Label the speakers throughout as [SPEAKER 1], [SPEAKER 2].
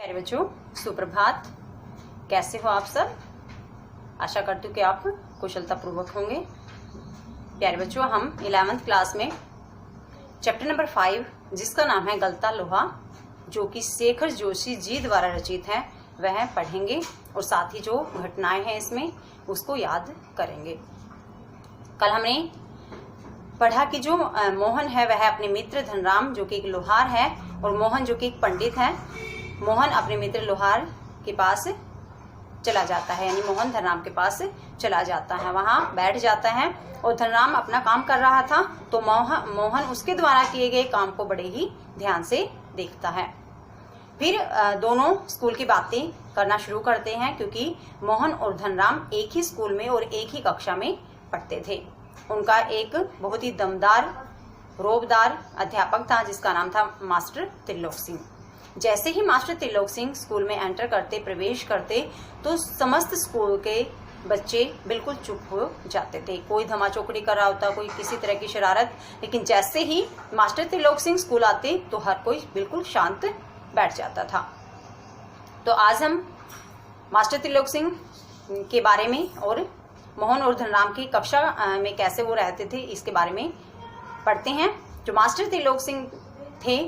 [SPEAKER 1] प्यारे बच्चों, सुप्रभात। कैसे हो आप सब? आशा करती हूँ कि आप कुशलतापूर्वक होंगे। प्यारे बच्चों, हम 11th क्लास में चैप्टर नंबर 5 जिसका नाम है गलता लोहा, जो कि शेखर जोशी जी द्वारा रचित है, वह पढ़ेंगे और साथ ही जो घटनाएं हैं इसमें उसको याद करेंगे। कल हमने पढ़ा कि जो मोहन है वह अपने मित्र धनराम जो कि एक लोहार है और मोहन जो कि एक पंडित है, मोहन अपने मित्र लोहार के पास चला जाता है, यानी मोहन धनराम के पास चला जाता है, वहां बैठ जाता है और धनराम अपना काम कर रहा था तो मोहन उसके द्वारा किए गए काम को बड़े ही ध्यान से देखता है। फिर दोनों स्कूल की बातें करना शुरू करते हैं, क्योंकि मोहन और धनराम एक ही स्कूल में और एक ही कक्षा में पढ़ते थे। उनका एक बहुत ही दमदार रोबदार अध्यापक था जिसका नाम था मास्टर त्रिलोक सिंह। जैसे ही मास्टर त्रिलोक सिंह स्कूल में एंटर करते, प्रवेश करते, तो समस्त स्कूल के बच्चे बिल्कुल चुप हो जाते थे। कोई धमाचौकड़ी कर रहा होता, कोई किसी तरह की शरारत, लेकिन जैसे ही मास्टर त्रिलोक सिंह स्कूल आते तो हर कोई बिल्कुल शांत बैठ जाता था। तो आज हम मास्टर त्रिलोक सिंह के बारे में और मोहन और धनराम की कक्षा में कैसे वो रहते थे इसके बारे में पढ़ते हैं। जो मास्टर त्रिलोक सिंह थे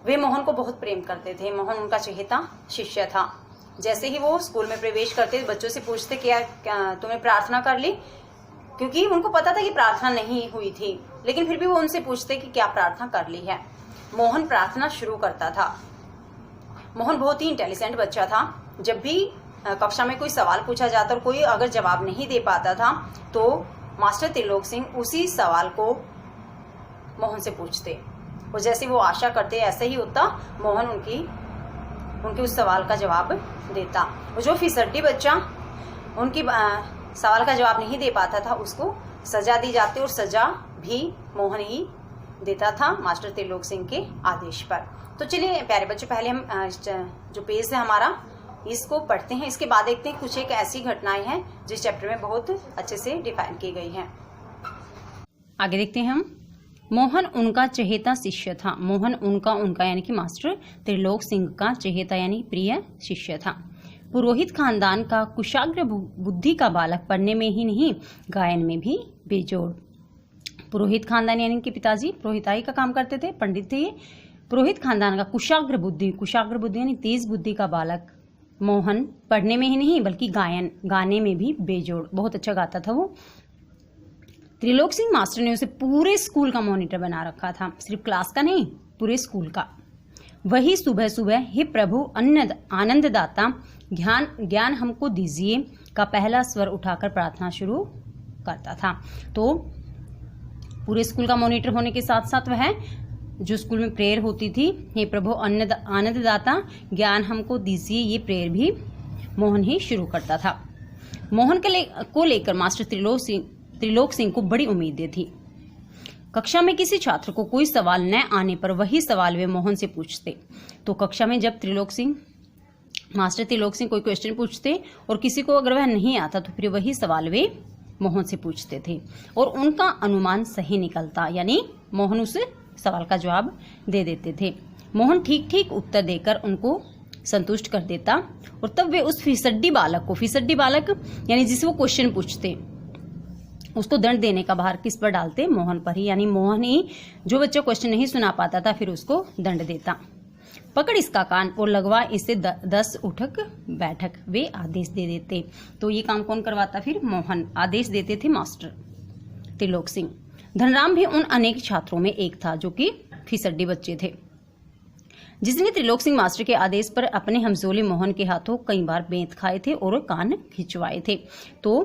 [SPEAKER 1] वे मोहन को बहुत प्रेम करते थे। मोहन उनका चहेता शिष्य था। जैसे ही वो स्कूल में प्रवेश करते बच्चों से पूछते क्या तुमने प्रार्थना कर ली, क्योंकि उनको पता था कि प्रार्थना नहीं हुई थी, लेकिन फिर भी वो उनसे पूछते कि क्या प्रार्थना कर ली है। मोहन प्रार्थना शुरू करता था। मोहन बहुत ही इंटेलिजेंट बच्चा था। जब भी कक्षा में कोई सवाल पूछा जाता और कोई अगर जवाब नहीं दे पाता था तो मास्टर त्रिलोक सिंह उसी सवाल को मोहन से पूछते और जैसे वो आशा करते ऐसे ही होता। मोहन उनके उस सवाल का जवाब देता। वो जो फिसड्डी बच्चा उनकी सवाल का जवाब नहीं दे पाता था उसको सजा दी जाती और सजा भी मोहन ही देता था मास्टर त्रिलोक सिंह के आदेश पर। तो चलिए प्यारे बच्चों, पहले हम जो पेज है हमारा इसको पढ़ते हैं। इसके बाद देखते हैं कुछ एक ऐसी घटनाएं हैं जिस चैप्टर में बहुत अच्छे से डिफाइन की गई हैं। आगे देखते हैं हम। मोहन उनका चहेता शिष्य था। मोहन उनका यानी कि मास्टर त्रिलोक सिंह का चहेता यानी प्रिय शिष्य था। पुरोहित खानदान का कुशाग्र बुद्धि का बालक, पढ़ने में ही नहीं गायन में भी बेजोड़। पुरोहित खानदान यानी कि पिताजी पुरोहिताई का काम करते थे, पंडित थे ये। पुरोहित खानदान का कुशाग्र बुद्धि यानी तेज बुद्धि का बालक मोहन, पढ़ने में ही नहीं बल्कि गाने में भी बेजोड़, बहुत अच्छा गाता था वो। त्रिलोक सिंह मास्टर ने उसे पूरे स्कूल का मॉनिटर बना रखा था, सिर्फ क्लास का नहीं पूरे स्कूल का। वही सुबह सुबह हे प्रभु आनंददाता ज्ञान हमको दीजिए का पहला स्वर उठाकर प्रार्थना शुरू करता था। तो पूरे स्कूल का मॉनिटर होने के साथ साथ वह जो स्कूल में प्रेयर होती थी, हे प्रभु आनंददाता ज्ञान हमको दीजिए, ये प्रेयर भी मोहन ही शुरू करता था। मोहन को लेकर मास्टर त्रिलोक सिंह को बड़ी उम्मीदें थी। कक्षा में किसी छात्र को कोई सवाल न आने पर वही सवाल वे मोहन से पूछते। तो कक्षा में जब मास्टर त्रिलोक सिंह कोई क्वेश्चन पूछते और किसी को अगर वह नहीं आता तो फिर वही सवाल वे मोहन से पूछते थे और उनका अनुमान सही निकलता, यानी मोहन उस सवाल का जवाब दे देते थे। मोहन ठीक ठीक उत्तर देकर उनको संतुष्ट कर देता और तब वे उस फिसड्डी बालक यानी जिसे वो क्वेश्चन पूछते उसको दंड देने का भार किस पर डालते? मोहन पर ही, यानी मोहन ही जो बच्चा क्वेश्चन नहीं सुना पाता था फिर उसको दंड देता। पकड़ इसका कान और लगवा इसे 10 उठक बैठक, वे आदेश दे देते। तो ये काम कौन करवाता? फिर मोहन आदेश देते थे मास्टर त्रिलोक सिंह। धनराम भी उन अनेक छात्रों में एक था जो कि फिसड्डी बच्चे थे, जिसने त्रिलोक सिंह मास्टर के आदेश पर अपने हमजोली मोहन के हाथों कई बार बेंत खाए थे और कान खिंचवाए थे। तो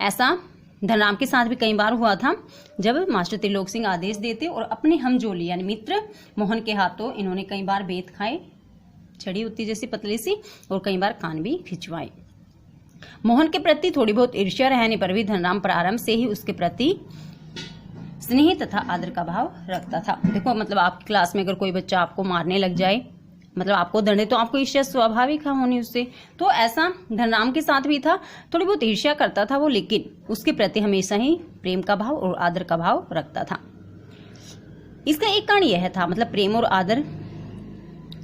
[SPEAKER 1] ऐसा धनराम के साथ भी कई बार हुआ था जब मास्टर त्रिलोक सिंह आदेश देते और अपने हमजोली यानी मित्र मोहन के हाथों इन्होंने कई बार बेंत खाए, छड़ी होती जैसी पतली सी, और कई बार कान भी खिंचवाए। मोहन के प्रति थोड़ी बहुत ईर्ष्या रहने पर भी धनराम प्रारंभ से ही उसके प्रति स्नेह तथा आदर का भाव रखता था। देखो, मतलब आपकी क्लास में अगर कोई बच्चा आपको मारने लग जाए, मतलब आपको दंडे, तो आपको ईर्ष्या स्वाभाविक है होनी उससे। तो ऐसा धनराम के साथ भी था, थोड़ी बहुत ईर्ष्या करता था वो, लेकिन उसके प्रति हमेशा ही प्रेम का भाव और आदर का भाव रखता था। इसका एक कारण यह था, मतलब प्रेम और आदर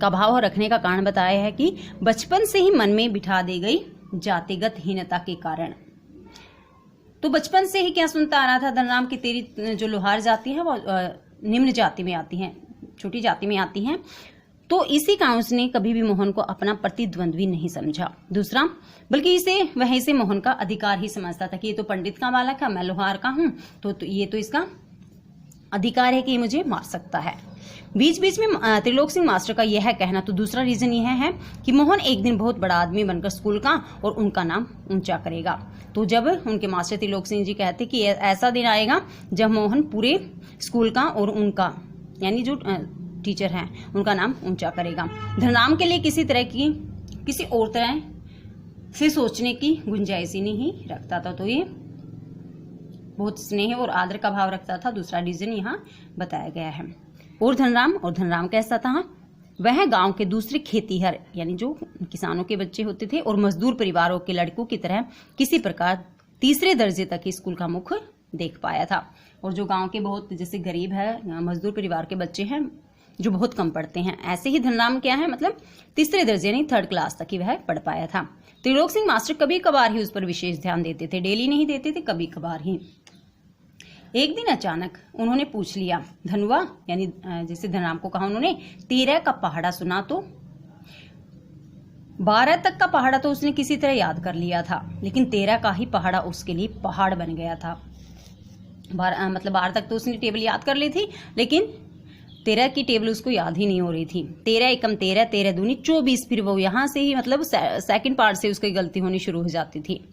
[SPEAKER 1] का भाव रखने का कारण बताया है कि बचपन से ही मन में बिठा दी गई जातिगत हीनता के कारण। तो बचपन से ही क्या सुनता आ रहा था धनराम की तेरी जो लोहार जाति है वो निम्न जाति में आती है, छोटी जाति में आती है। तो इसी कारण उसने कभी भी मोहन को अपना प्रतिद्वंद्वी नहीं समझा। दूसरा, बल्कि इसे मोहन का अधिकार ही समझता था कि ये तो पंडित का बालक है, मैं लोहार का हूं, तो ये तो इसका अधिकार है कि ये मुझे मार सकता है। बीच बीच में त्रिलोक सिंह मास्टर का यह कहना, तो दूसरा रीजन यह है कि मोहन एक दिन बहुत बड़ा आदमी बनकर स्कूल का और उनका नाम ऊंचा करेगा। तो जब उनके मास्टर त्रिलोक सिंह जी कहते कि ऐसा दिन आएगा जब मोहन पूरे स्कूल का और उनका यानी जो टीचर हैं उनका नाम ऊंचा करेगा। धनराम के लिए किसी और तरह से सोचने की गुंजाइश ही नहीं रखता था। तो ये बहुत स्नेह और आदर का भाव रखता था। दूसरा रीजन यहाँ बताया गया है। और धनराम कैसा था? वह गांव के दूसरे खेतीहर यानी जो किसानों के बच्चे होते थे और मजदूर परिवारों के लड़कों की तरह किसी प्रकार तीसरे दर्जे तक स्कूल का मुख देख पाया था। और जो गांव के बहुत जैसे गरीब है, मजदूर परिवार के बच्चे हैं जो बहुत कम पढ़ते हैं, ऐसे ही धनराम क्या है मतलब तीसरे दर्जे यानी 3rd क्लास तक ही वह पढ़ पाया था। त्रिलोक सिंह मास्टर कभी कभार ही उस पर विशेष ध्यान देते थे, डेली नहीं देते थे, कभी कभार ही। एक दिन अचानक उन्होंने पूछ लिया, धनुआ यानी जैसे धनराम को कहा उन्होंने, 13 का पहाड़ा सुना तो? 12 तक का पहाड़ा तो उसने किसी तरह याद कर लिया था, लेकिन 13 का ही पहाड़ा उसके लिए पहाड़ बन गया था। 12 तक तो उसने टेबल याद कर ली थी, लेकिन 13 की टेबल उसको याद ही नहीं हो रही थी। 13 एकम 13, 13 दूनी 24। फिर वो यहाँ से ही मतलब सेकंड पार्ट से उसकी गलती होनी शुरू हो जाती थी।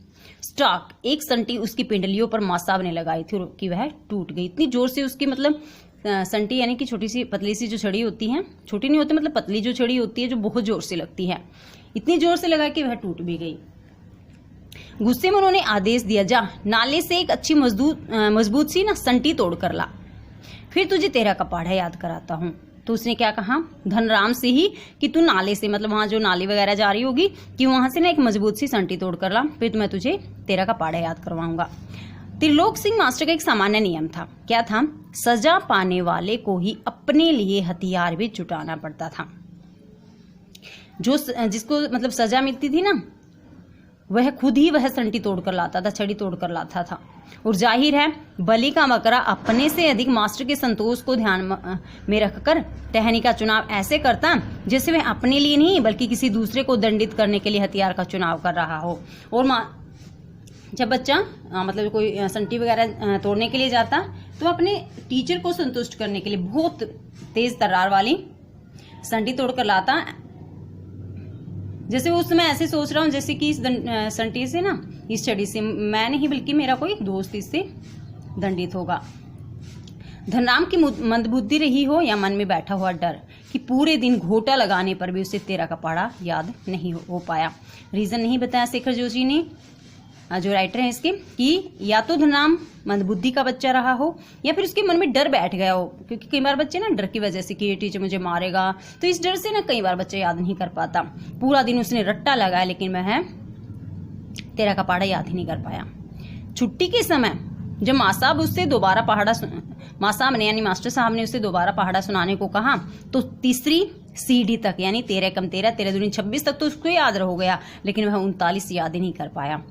[SPEAKER 1] स्टॉक एक संटी उसकी पिंडलियों पर माँ साहब ने लगाई थी कि वह टूट गई। इतनी जोर से उसकी मतलब संटी यानी कि छोटी सी पतली सी जो छड़ी होती है, छोटी नहीं होती मतलब पतली जो छड़ी होती है जो बहुत जोर से लगती है, इतनी जोर से लगा कि वह टूट भी गई। गुस्से में उन्होंने आदेश दिया, जा नाले से एक अच्छी मजबूत सी ना संटी तोड़ कर ला, फिर तुझे 13 का पहाड़ा याद कराता हूँ। तो उसने क्या कहा धनराम से ही कि तू नाले से मतलब वहां जो नाली वगैरह जा रही होगी कि वहां से ना एक मजबूत सी संटी तोड़ कर ला, फिर मैं तुझे 13 का पहाड़ा याद करवाऊंगा। त्रिलोक सिंह मास्टर का एक सामान्य नियम था। क्या था? सजा पाने वाले को ही अपने लिए हथियार भी जुटाना पड़ता था। जो जिसको मतलब सजा मिलती थी ना, वह खुद ही वह संटी तोड़कर लाता था, छड़ी तोड़कर लाता था। और जाहिर है बलि का बकरा अपने से अधिक मास्टर के संतोष को ध्यान में रखकर टहनी का चुनाव ऐसे करता जैसे वह अपने लिए नहीं बल्कि किसी दूसरे को दंडित करने के लिए हथियार का चुनाव कर रहा हो। और जब बच्चा मतलब कोई संटी वगैरह तोड़ने के लिए जाता तो अपने टीचर को संतुष्ट करने के लिए बहुत तेज तर्रार वाली संटी तोड़कर लाता। जैसे उस समय ऐसे सोच रहा हूँ जैसे कि इस संटी से ना, इस छड़ी से मैं नहीं बल्कि मेरा कोई दोस्त इससे दंडित होगा। धनराम की मंदबुद्धि रही हो या मन में बैठा हुआ डर कि पूरे दिन घोटा लगाने पर भी उसे 13 का पहाड़ा याद नहीं हो पाया। रीजन नहीं बताया शेखर जोशी ने, जो राइटर है इसके, कि या तो धनराम मंदबुद्धि का बच्चा रहा हो या फिर उसके मन में डर बैठ गया हो। क्योंकि कई बार बच्चे ना डर की वजह से कि ये टीचर मुझे मारेगा, तो इस डर से ना कई बार बच्चा याद नहीं कर पाता। पूरा दिन उसने रट्टा लगाया लेकिन वह 13 का पहाड़ा याद ही नहीं कर पाया। छुट्टी के समय जब माँ साहब उससे दोबारा माँ साहब ने यानी मास्टर साहब ने उसे दोबारा पहाड़ा सुनाने को कहा तो तीसरी सीढ़ी तक यानी 13 कम 13, 13 दूनी 26 तक तो उसको याद हो गया, लेकिन वह 39 याद ही नहीं कर पाया।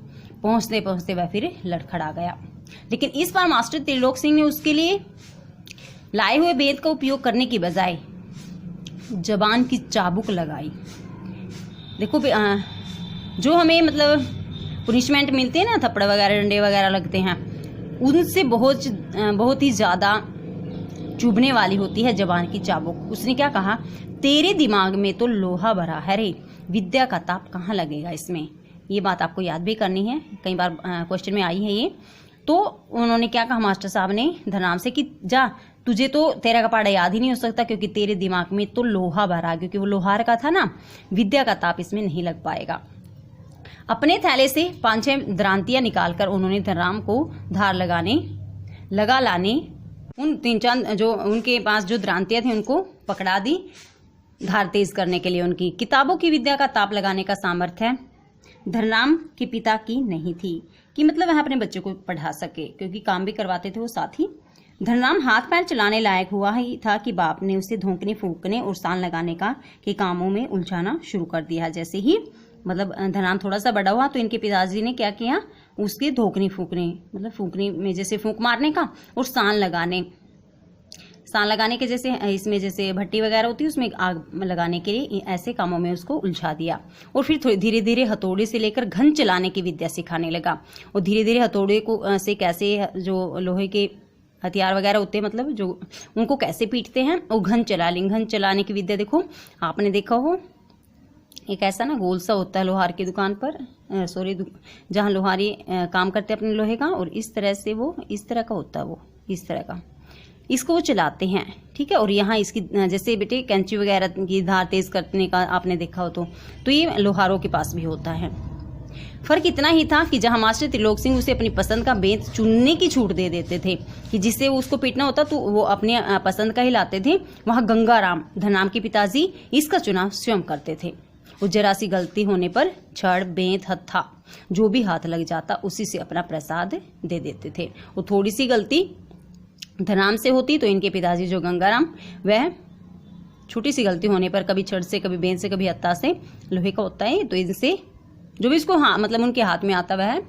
[SPEAKER 1] पहुंचते पहुंचते वह फिर लड़खड़ा गया। लेकिन इस बार मास्टर त्रिलोक सिंह ने उसके लिए लाए हुए वेद का उपयोग करने की बजाय जबान की चाबुक लगाई। देखो जो हमें मतलब पुनिशमेंट मिलते हैं ना, थप्पड़ वगैरह डंडे वगैरह लगते हैं, उनसे बहुत ही ज्यादा चुभने वाली होती है जबान की चाबुक। उसने क्या कहा, तेरे दिमाग में तो लोहा भरा है रे, विद्या का ताप कहाँ लगेगा इसमें। ये बात आपको याद भी करनी है, कई बार क्वेश्चन में आई है ये। तो उन्होंने क्या कहा मास्टर साहब ने धनराम से कि जा तुझे तो 13 का पहाड़ा याद ही नहीं हो सकता क्योंकि तेरे दिमाग में तो लोहा भरा, क्योंकि वो लोहार का था ना, विद्या का ताप इसमें नहीं लग पाएगा। अपने थैले से 5-6 द्रांतियां निकालकर उन्होंने धनराम को धार लगा लाने उन 3-4 जो उनके पास जो द्रांतियां थी उनको पकड़ा दी धार तेज करने के लिए। उनकी किताबों की विद्या का ताप लगाने का सामर्थ्य धनराम के पिता की नहीं थी कि मतलब वह अपने बच्चों को पढ़ा सके, क्योंकि काम भी करवाते थे वो साथ ही धनराम हाथ पैर चलाने लायक हुआ ही था कि बाप ने उसे धोंकने फूंकने और सान लगाने का के कामों में उलझाना शुरू कर दिया। जैसे ही मतलब धनराम थोड़ा सा बड़ा हुआ तो इनके पिताजी ने क्या किया, उसके धोकने फूंकने मतलब फूंकने में जैसे फूंक मारने का और सान लगाने के जैसे इसमें जैसे भट्टी वगैरह होती है उसमें आग लगाने के लिए ऐसे कामों में उसको उलझा दिया। और फिर धीरे धीरे हथौड़े से लेकर घन चलाने की विद्या सिखाने लगा। और धीरे धीरे हथौड़े को से कैसे जो लोहे के हथियार वगैरह होते हैं मतलब जो उनको कैसे पीटते हैं, और घन चलाने की विद्या देखो आपने देखा हो, एक ऐसा ना गोल सा होता है लोहार की दुकान पर जहाँ लोहारी काम करते हैं अपने लोहे का, और इस तरह से वो इस तरह का होता है, वो इस तरह का इसको वो चलाते हैं। ठीक है। और यहाँ इसकी जैसे बेटे कैंची वगैरह की धार तेज करने का आपने देखा हो तो ये लोहारों के पास भी होता है। फर्क इतना ही था कि जहां मास्टर त्रिलोक सिंह उसे अपनी पसंद का बेंत चुनने की छूट दे देते थे कि जिससे उसको पीटना होता तो वो अपने पसंद का ही लाते थे, वहां गंगाराम धनराम के पिताजी इसका चुनाव स्वयं करते थे। और जरा सी गलती होने पर छड़ बेंत हत्था जो भी हाथ लग जाता उसी से अपना प्रसाद दे देते थे। और थोड़ी सी गलती धनराम से होती तो इनके पिताजी जो गंगाराम वह छोटी सी गलती होने पर कभी छड़ से कभी बेंत से कभी हत्था से लोहे का होता है तो इनसे जो भी इसको मतलब उनके हाथ में आता वह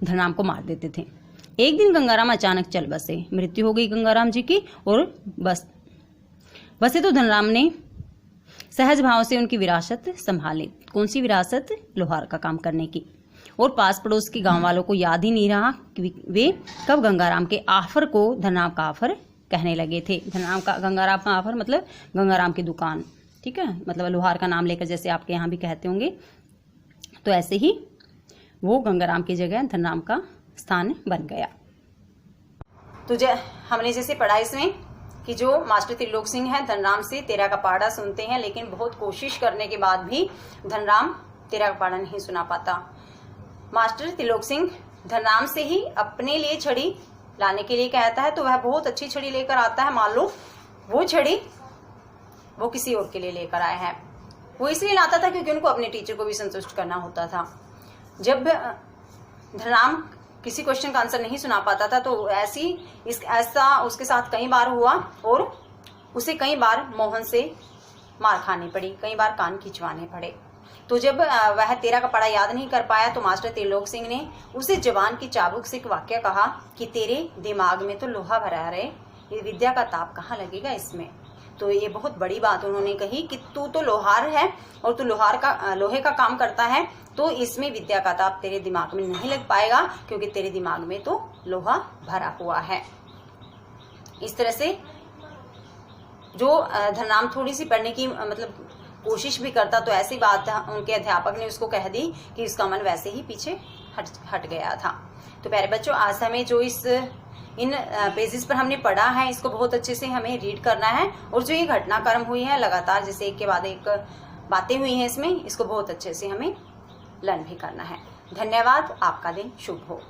[SPEAKER 1] धनराम को मार देते थे। एक दिन गंगाराम अचानक चल बसे, मृत्यु हो गई गंगाराम जी की और बसे तो धनराम ने सहज भाव से उनकी विरासत संभाली। कौन सी विरासत? लोहार का काम करने की। और पास पड़ोस के गांव वालों को याद ही नहीं रहा कि वे कब गंगाराम के आफर को धनराम का आफर कहने लगे थे। गंगाराम का आफर मतलब गंगाराम की दुकान। ठीक है, मतलब लोहार का नाम लेकर जैसे आपके यहाँ भी कहते होंगे, तो ऐसे ही वो गंगाराम की जगह धनराम का स्थान बन गया। तो हमने जैसे पढ़ा इसमें कि जो मास्टर त्रिलोक सिंह है धनराम से तेरा का पाड़ा सुनते हैं, लेकिन बहुत कोशिश करने के बाद भी धनराम तेरा का पाड़ा नहीं सुना पाता। मास्टर त्रिलोक सिंह धनराम से ही अपने लिए छड़ी लाने के लिए कहता है तो वह बहुत अच्छी छड़ी लेकर आता है। मान लो वो छड़ी वो किसी और के लिए लेकर आए हैं। वो इसलिए लाता था क्योंकि उनको अपने टीचर को भी संतुष्ट करना होता था। जब धनराम किसी क्वेश्चन का आंसर नहीं सुना पाता था तो ऐसा उसके साथ कई बार हुआ और उसे कई बार मोहन से मार खानी पड़ी, कई बार कान खिंचवाने पड़े। तो जब वह तेरा का पढ़ा याद नहीं कर पाया तो मास्टर त्रिलोक सिंह ने उसे जवान की चाबुक से एक वाक्य कहा कि तेरे दिमाग में तो लोहा भरा रहे, ये विद्या का ताप कहाँ लगेगा इसमें। तो ये बहुत बड़ी बात उन्होंने कही कि तू तो लोहार है और तू लोहे का काम करता है, तो इसमें विद्या का ताप तेरे दिमाग में नहीं लग पाएगा क्योंकि तेरे दिमाग में तो लोहा भरा हुआ है। इस तरह से जो धनराम थोड़ी सी पढ़ने की मतलब कोशिश भी करता तो ऐसी बात उनके अध्यापक ने उसको कह दी कि उसका मन वैसे ही पीछे हट गया था। तो प्यारे बच्चों, आज हमें जो इन पेजेस पर हमने पढ़ा है इसको बहुत अच्छे से हमें रीड करना है, और जो ये घटनाक्रम हुई है लगातार जैसे एक के बाद एक बातें हुई हैं इसमें, इसको बहुत अच्छे से हमें लर्न भी करना है। धन्यवाद। आपका दिन शुभ हो।